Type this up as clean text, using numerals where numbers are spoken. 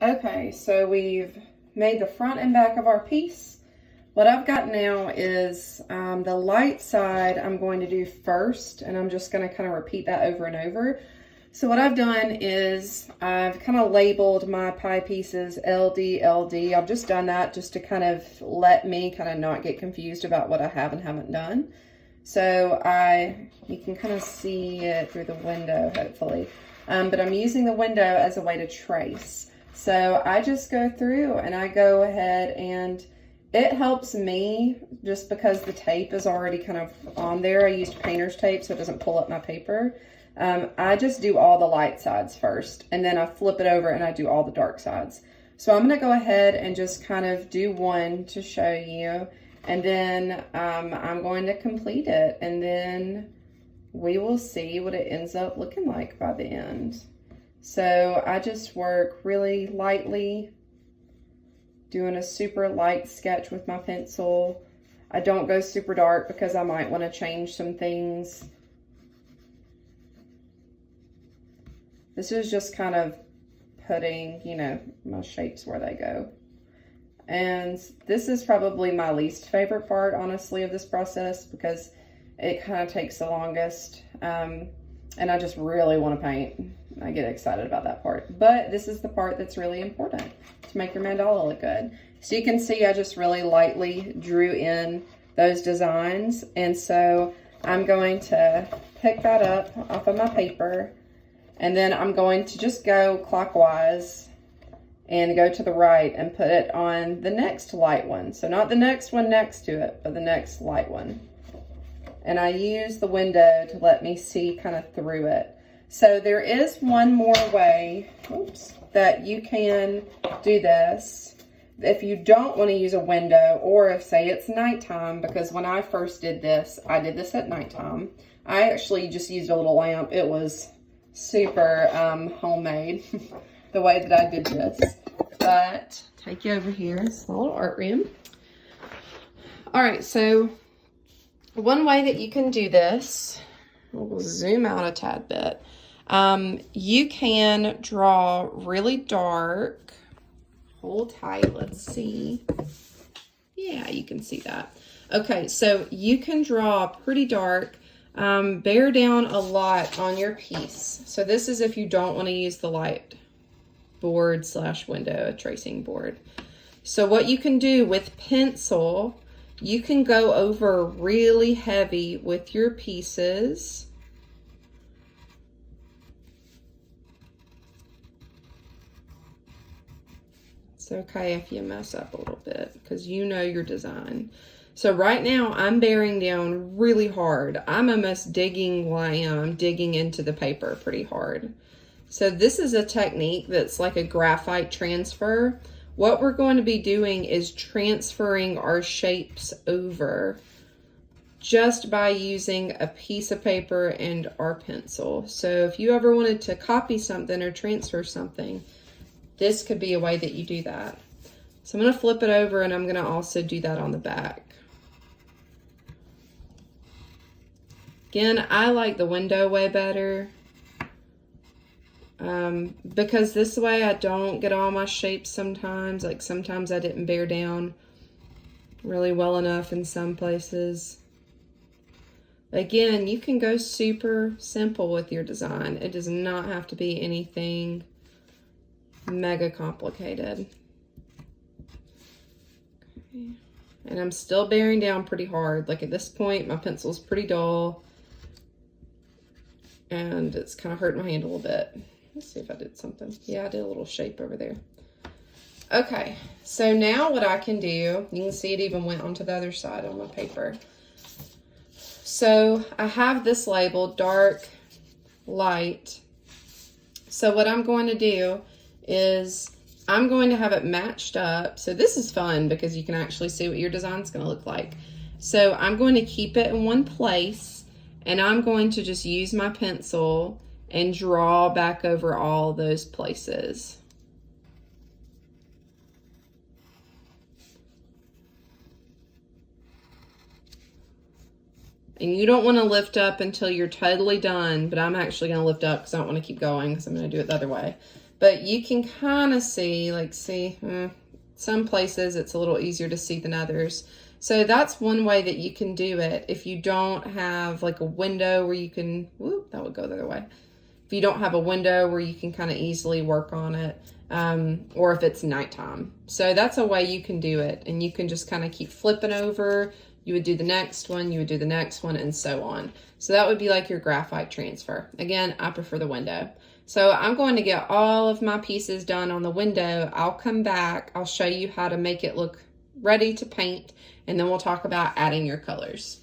Okay, so we've made the front and back of our piece. What I've got now is the light side I'm going to do first, and I'm just going to kind of repeat that over and over. So what I've done is I've kind of labeled my pie pieces LD, LD. I've just done that just to kind of let me kind of not get confused about what I have and haven't done. So you can kind of see it through the window, hopefully. But I'm using the window as a way to trace. So I just go through and I go ahead, and it helps me just because the tape is already kind of on there. I used painter's tape so it doesn't pull up my paper. I just do all the light sides first, and then I flip it over and I do all the dark sides. So I'm going to go ahead and just kind of do one to show you, and then I'm going to complete it, and then we will see what it ends up looking like by the end. So I just work really lightly, doing a super light sketch with my pencil. I don't go super dark because I might want to change some things. This is just kind of putting, you know, my shapes where they go. And this is probably my least favorite part, honestly, of this process, because it kind of takes the longest. And I just really want to paint. I get excited about that part. But this is the part that's really important to make your mandala look good. So you can see I just really lightly drew in those designs. And so I'm going to pick that up off of my paper. And then I'm going to just go clockwise and go to the right and put it on the next light one. So not the next one next to it, but the next light one. And I use the window to let me see kind of through it. So there is one more way, that you can do this if you don't want to use a window, or if, say, it's nighttime, because when I first did this, I did this at nighttime. I actually just used a little lamp. It was super homemade the way that I did this. But take you over here. It's a little art room. All right, so one way that you can do this, we'll zoom out a tad bit. You can draw really dark. Hold tight, let's see. Yeah, you can see that. Okay, so you can draw pretty dark. Bear down a lot on your piece. So this is if you don't want to use the light board / window tracing board. So what you can do with pencil, you can go over really heavy with your pieces. It's okay if you mess up a little bit because you know your design. So right now I'm bearing down really hard. I'm almost digging while I am. I'm digging into the paper pretty hard. So this is a technique that's like a graphite transfer. What we're going to be doing is transferring our shapes over just by using a piece of paper and our pencil. So if you ever wanted to copy something or transfer something, this could be a way that you do that. So I'm going to flip it over, and I'm going to also do that on the back. Again, I like the window way better because this way I don't get all my shapes sometimes. Like sometimes I didn't bear down really well enough in some places. Again, you can go super simple with your design. It does not have to be anything mega complicated. Okay. And I'm still bearing down pretty hard. Like at this point, my pencil's pretty dull. And it's kind of hurting my hand a little bit. Let's see if I did something. Yeah, I did a little shape over there. Okay, so now what I can do, you can see it even went onto the other side of my paper. So I have this labeled dark, light. So what I'm going to do is I'm going to have it matched up. So this is fun because you can actually see what your design's going to look like. So I'm going to keep it in one place. And I'm going to just use my pencil and draw back over all those places. And you don't want to lift up until you're totally done, but I'm actually going to lift up because I don't want to keep going because I'm going to do it the other way. but you can kind of see, like, some places it's a little easier to see than others. So that's one way that you can do it if you don't have like a window where you can, whoop, that would go the other way. If you don't have a window where you can kind of easily work on it, or if it's nighttime. So that's a way you can do it, and you can just kind of keep flipping over. You would do the next one, you would do the next one, and so on. So that would be like your graphite transfer. Again, I prefer the window. So I'm going to get all of my pieces done on the window. I'll come back, I'll show you how to make it look ready to paint, and then we'll talk about adding your colors.